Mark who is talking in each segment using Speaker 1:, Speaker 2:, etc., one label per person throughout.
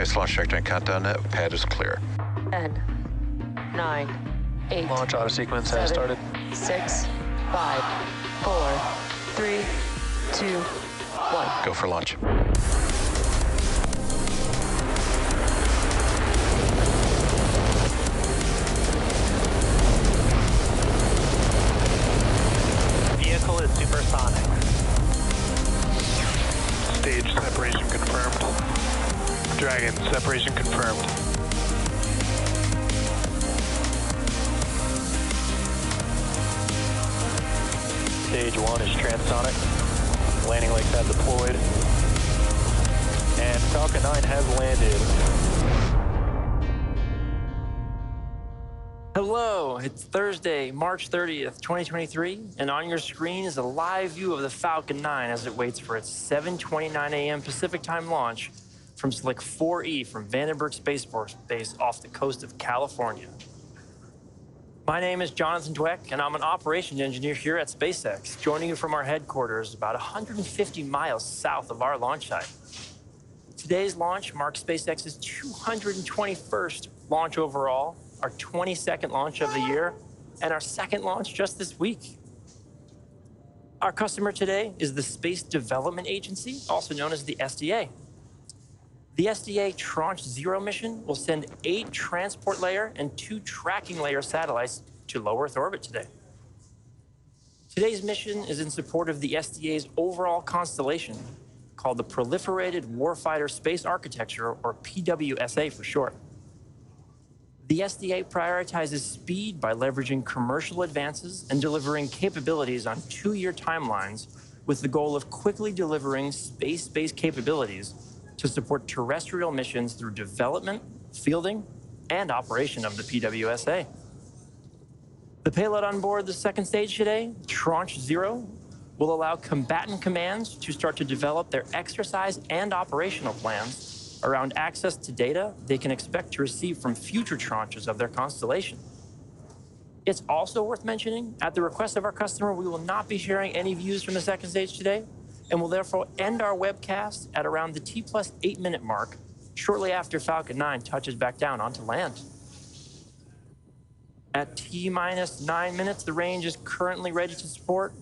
Speaker 1: Place launch checkdown countdown net. Pad is clear.
Speaker 2: 10, 9, 8.
Speaker 3: Launch auto sequence has started.
Speaker 2: 6, 5, 4, 3, 2, 1.
Speaker 1: Go for launch.
Speaker 3: Vehicle is supersonic. Stage separation confirmed. Dragon separation confirmed. Stage 1 is transonic. Landing legs have deployed. And Falcon 9 has landed.
Speaker 4: Hello, it's Thursday, March 30th, 2023, and on your screen is a live view of the Falcon 9 as it waits for its 7:29 a.m. Pacific time launch from Slick 4E from Vandenberg Space Force Base off the coast of California. My name is Jonathan Dweck, and I'm an operations engineer here at SpaceX, joining you from our headquarters about 150 miles south of our launch site. Today's launch marks SpaceX's 221st launch overall, our 22nd launch of the year, and our second launch just this week. Our customer today is the Space Development Agency, also known as the SDA. The SDA Tranche 0 mission will send 8 transport layer and 2 tracking layer satellites to low Earth orbit today. Today's mission is in support of the SDA's overall constellation, called the Proliferated Warfighter Space Architecture, or PWSA for short. The SDA prioritizes speed by leveraging commercial advances and delivering capabilities on 2-year timelines with the goal of quickly delivering space-based capabilities to support terrestrial missions through development, fielding, and operation of the PWSA. The payload on board the second stage today, Tranche 0, will allow combatant commands to start to develop their exercise and operational plans around access to data they can expect to receive from future tranches of their constellation. It's also worth mentioning, at the request of our customer, we will not be sharing any views from the second stage today, and will therefore end our webcast at around the T+8 minute mark, shortly after Falcon 9 touches back down onto land. At T-9 minutes, the range is currently ready to support.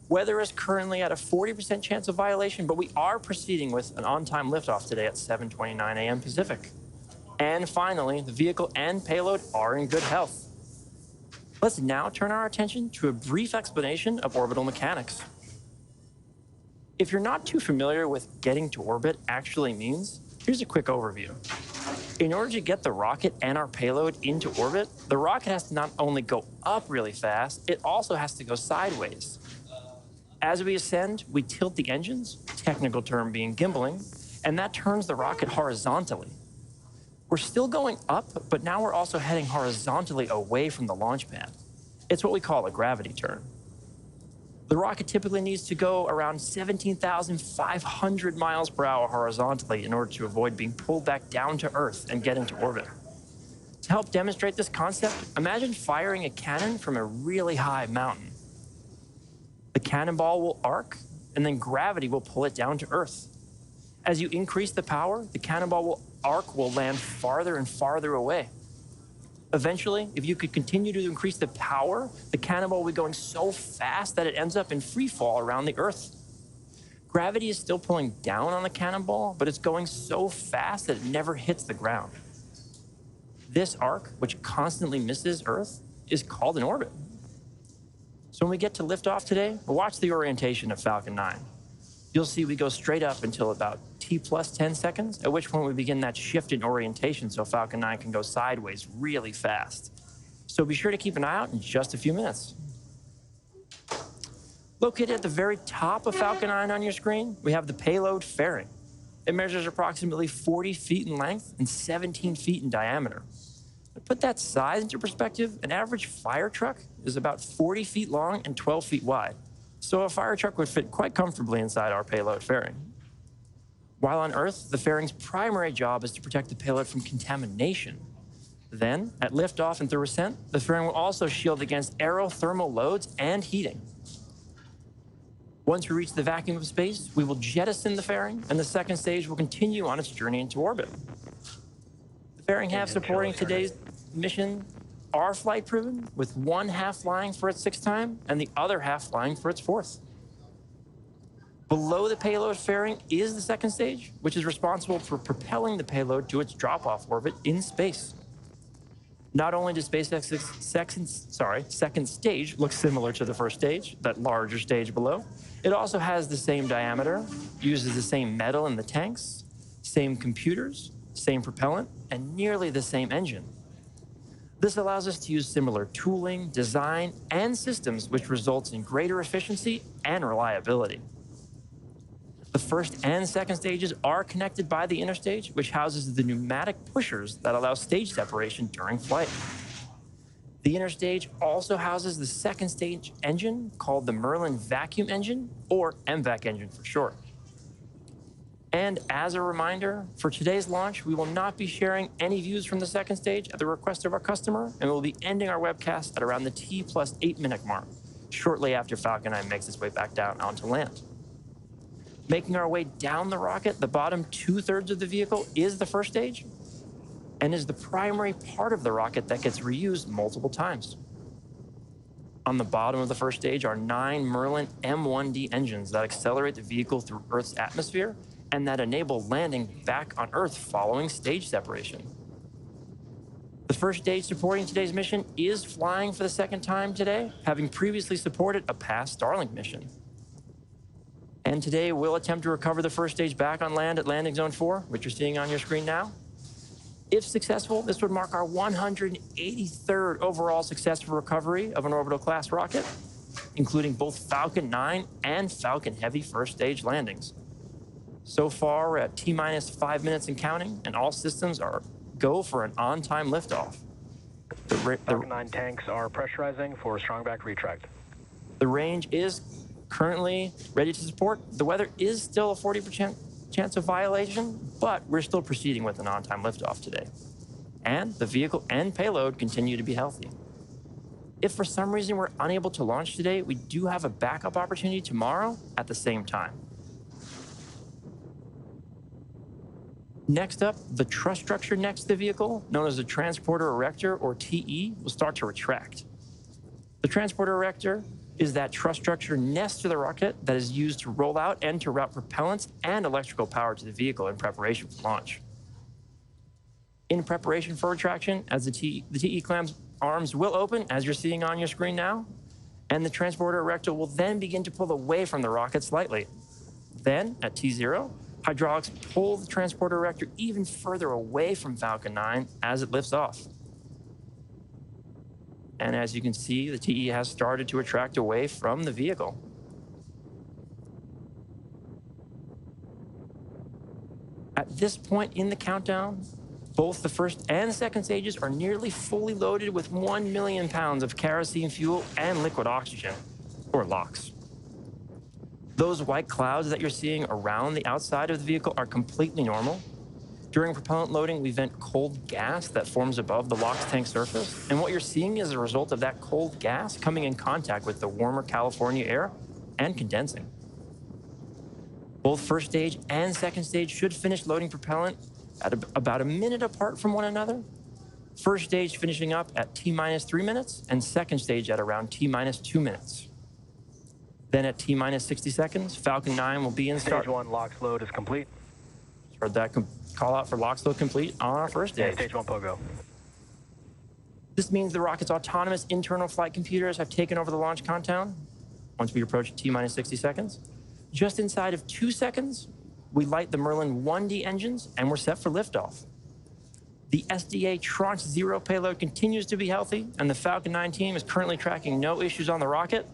Speaker 4: Weather is currently at a 40% chance of violation, but we are proceeding with an on-time liftoff today at 7:29 a.m. Pacific. And finally, the vehicle and payload are in good health. Let's now turn our attention to a brief explanation of orbital mechanics. If you're not too familiar with getting to orbit actually means, here's a quick overview. In order to get the rocket and our payload into orbit, the rocket has to not only go up really fast, it also has to go sideways. As we ascend, we tilt the engines, technical term being gimbaling, and that turns the rocket horizontally. We're still going up, but now we're also heading horizontally away from the launch pad. It's what we call a gravity turn. The rocket typically needs to go around 17,500 miles per hour horizontally in order to avoid being pulled back down to Earth and get into orbit. To help demonstrate this concept, imagine firing a cannon from a really high mountain. The cannonball will arc, and then gravity will pull it down to Earth. As you increase the power, the cannonball will land farther and farther away. Eventually, if you could continue to increase the power, the cannonball will be going so fast that it ends up in free fall around the Earth. Gravity is still pulling down on the cannonball, but it's going so fast that it never hits the ground. This arc, which constantly misses Earth, is called an orbit. So when we get to liftoff today, watch the orientation of Falcon 9. You'll see we go straight up until about T+10 seconds, at which point we begin that shift in orientation so Falcon 9 can go sideways really fast. So be sure to keep an eye out in just a few minutes. Located at the very top of Falcon 9 on your screen, we have the payload fairing. It measures approximately 40 feet in length and 17 feet in diameter. To put that size into perspective, an average fire truck is about 40 feet long and 12 feet wide. So a fire truck would fit quite comfortably inside our payload fairing. While on Earth, the fairing's primary job is to protect the payload from contamination. Then, at liftoff and through ascent, the fairing will also shield against aerothermal loads and heating. Once we reach the vacuum of space, we will jettison the fairing, and the second stage will continue on its journey into orbit. Fairing half supporting today's mission are flight proven, with one half flying for its 6th time and the other half flying for its 4th. Below the payload fairing is the 2nd stage, which is responsible for propelling the payload to its drop-off orbit in space. Not only does SpaceX's 2nd stage look similar to the 1st stage, that larger stage below, it also has the same diameter, uses the same metal in the tanks, same computers, same propellant, and nearly the same engine. This allows us to use similar tooling, design, and systems, which results in greater efficiency and reliability. The 1st and 2nd stages are connected by the interstage, which houses the pneumatic pushers that allow stage separation during flight. The interstage also houses the 2nd stage engine, called the Merlin vacuum engine, or MVAC engine for short. And as a reminder, for today's launch, we will not be sharing any views from the 2nd stage at the request of our customer, and we'll be ending our webcast at around the T+8-minute mark, shortly after Falcon 9 makes its way back down onto land. Making our way down the rocket, the bottom 2/3 of the vehicle is the 1st stage and is the primary part of the rocket that gets reused multiple times. On the bottom of the 1st stage are 9 Merlin M1D engines that accelerate the vehicle through Earth's atmosphere and that enable landing back on Earth following stage separation. The 1st stage supporting today's mission is flying for the 2nd time today, having previously supported a past Starlink mission. And today we'll attempt to recover the 1st stage back on land at landing zone 4, which you're seeing on your screen now. If successful, this would mark our 183rd overall successful recovery of an orbital class rocket, including both Falcon 9 and Falcon Heavy 1st stage landings. So far, we're at T-5 minutes and counting, and all systems are go for an on-time liftoff.
Speaker 3: Falcon 9 tanks are pressurizing for strong back retract.
Speaker 4: The range is currently ready to support. The weather is still a 40% chance of violation, but we're still proceeding with an on-time liftoff today. And the vehicle and payload continue to be healthy. If for some reason we're unable to launch today, we do have a backup opportunity tomorrow at the same time. Next up, the truss structure next to the vehicle, known as the transporter erector, or TE, will start to retract. The transporter erector is that truss structure next to the rocket that is used to roll out and to route propellants and electrical power to the vehicle in preparation for launch. In preparation for retraction, as the TE clam's arms will open, as you're seeing on your screen now, and the transporter erector will then begin to pull away from the rocket slightly. Then, at T0, hydraulics pull the transporter erector even further away from Falcon 9 as it lifts off. And as you can see, the TE has started to retract away from the vehicle. At this point in the countdown, both the 1st and 2nd stages are nearly fully loaded with 1 million pounds of kerosene fuel and liquid oxygen, or LOX. Those white clouds that you're seeing around the outside of the vehicle are completely normal. During propellant loading, we vent cold gas that forms above the LOX tank surface, and what you're seeing is a result of that cold gas coming in contact with the warmer California air and condensing. Both 1st stage and 2nd stage should finish loading propellant at about a minute apart from one another. 1st stage finishing up at T-3 minutes, and 2nd stage at around T-2 minutes. Then at T-60 seconds, Falcon 9 will be in start.
Speaker 3: Stage 1 LOX load is complete.
Speaker 4: Heard that call out for LOX load complete on our 1st stage.
Speaker 3: Yeah, stage 1 POGO.
Speaker 4: This means the rocket's autonomous internal flight computers have taken over the launch countdown once we approach T-60 seconds. Just inside of 2 seconds, we light the Merlin 1D engines and we're set for liftoff. The SDA Tranche 0 payload continues to be healthy, and the Falcon 9 team is currently tracking no issues on the rocket.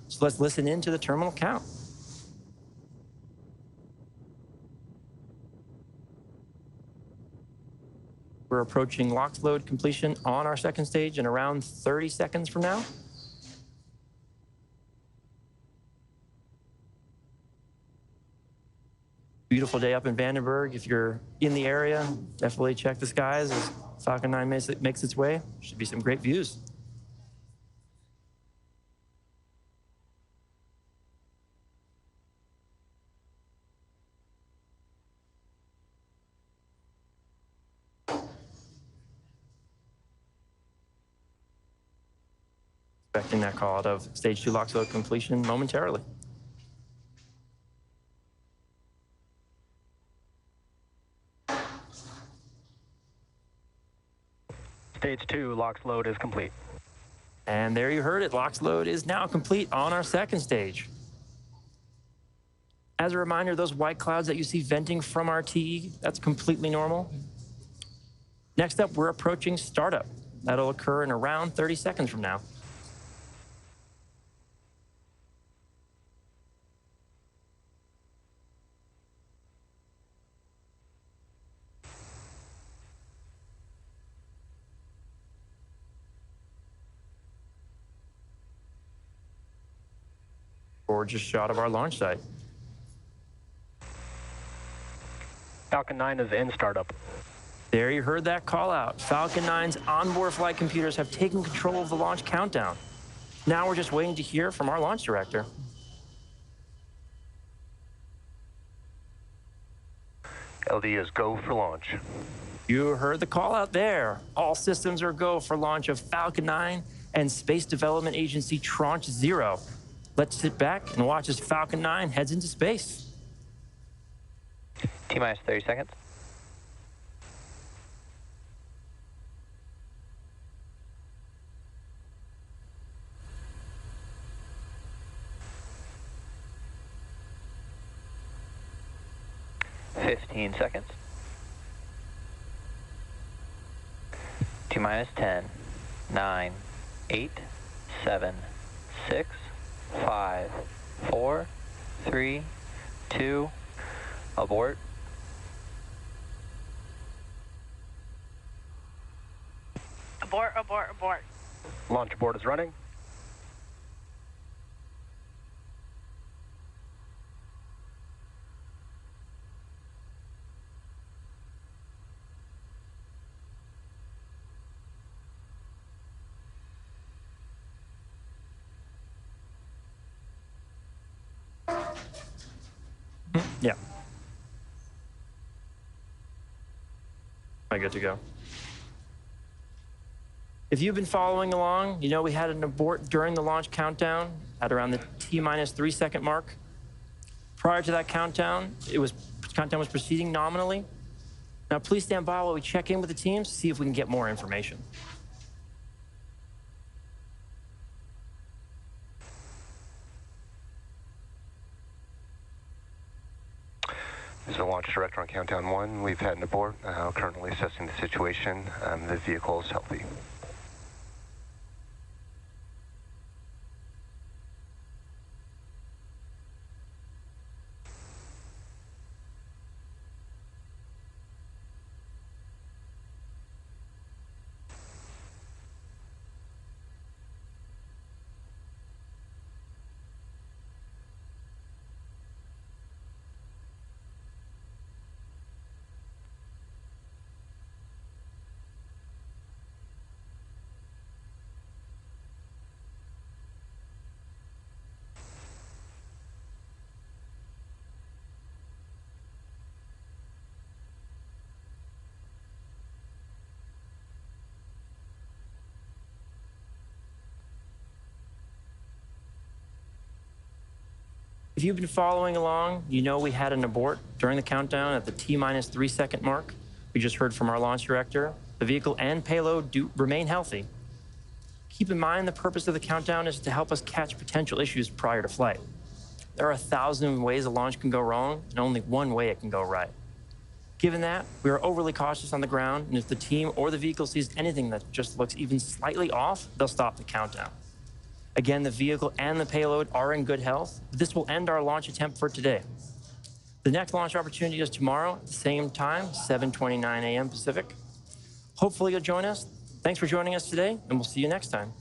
Speaker 4: So let's listen in to the terminal count. We're approaching LOX load completion on our 2nd stage in around 30 seconds from now. Beautiful day up in Vandenberg. If you're in the area, definitely check the skies as Falcon 9 makes its way. Should be some great views. Expecting that call out of stage 2 LOX load completion momentarily.
Speaker 3: Stage 2 LOX load is complete.
Speaker 4: And there you heard it. LOX load is now complete on our second stage. As a reminder, those white clouds that you see venting from our TE, that's completely normal. Next up, we're approaching startup. That'll occur in around 30 seconds from now. Gorgeous shot of our launch site.
Speaker 3: Falcon 9 is in startup.
Speaker 4: There you heard that call out. Falcon 9's onboard flight computers have taken control of the launch countdown. Now we're just waiting to hear from our launch director.
Speaker 5: LD is go for launch.
Speaker 4: You heard the call out there. All systems are go for launch of Falcon 9 and Space Development Agency Tranche 0. Let's sit back and watch as Falcon 9 heads into space.
Speaker 6: T-minus 30 seconds. Fifteen seconds. T-minus 10, 9, 8, 7, 6, 5, 4, 3, 2, abort.
Speaker 7: Abort, abort, abort.
Speaker 3: Launch abort is running.
Speaker 4: Yeah. I good to go. If you've been following along, you know we had an abort during the launch countdown at around the T-minus 3 second mark. Prior to that countdown, countdown was proceeding nominally. Now please stand by while we check in with the teams to see if we can get more information.
Speaker 5: This is the launch director on countdown 1. We've had an abort. Currently assessing the situation. The vehicle is healthy.
Speaker 4: If you've been following along, you know we had an abort during the countdown at the T-minus 3 second mark. We just heard from our launch director. The vehicle and payload do remain healthy. Keep in mind the purpose of the countdown is to help us catch potential issues prior to flight. There are 1,000 ways a launch can go wrong, and only one way it can go right. Given that, we are overly cautious on the ground, and if the team or the vehicle sees anything that just looks even slightly off, they'll stop the countdown. Again, the vehicle and the payload are in good health. This will end our launch attempt for today. The next launch opportunity is tomorrow at the same time, 7:29 a.m. Pacific. Hopefully you'll join us. Thanks for joining us today, and we'll see you next time.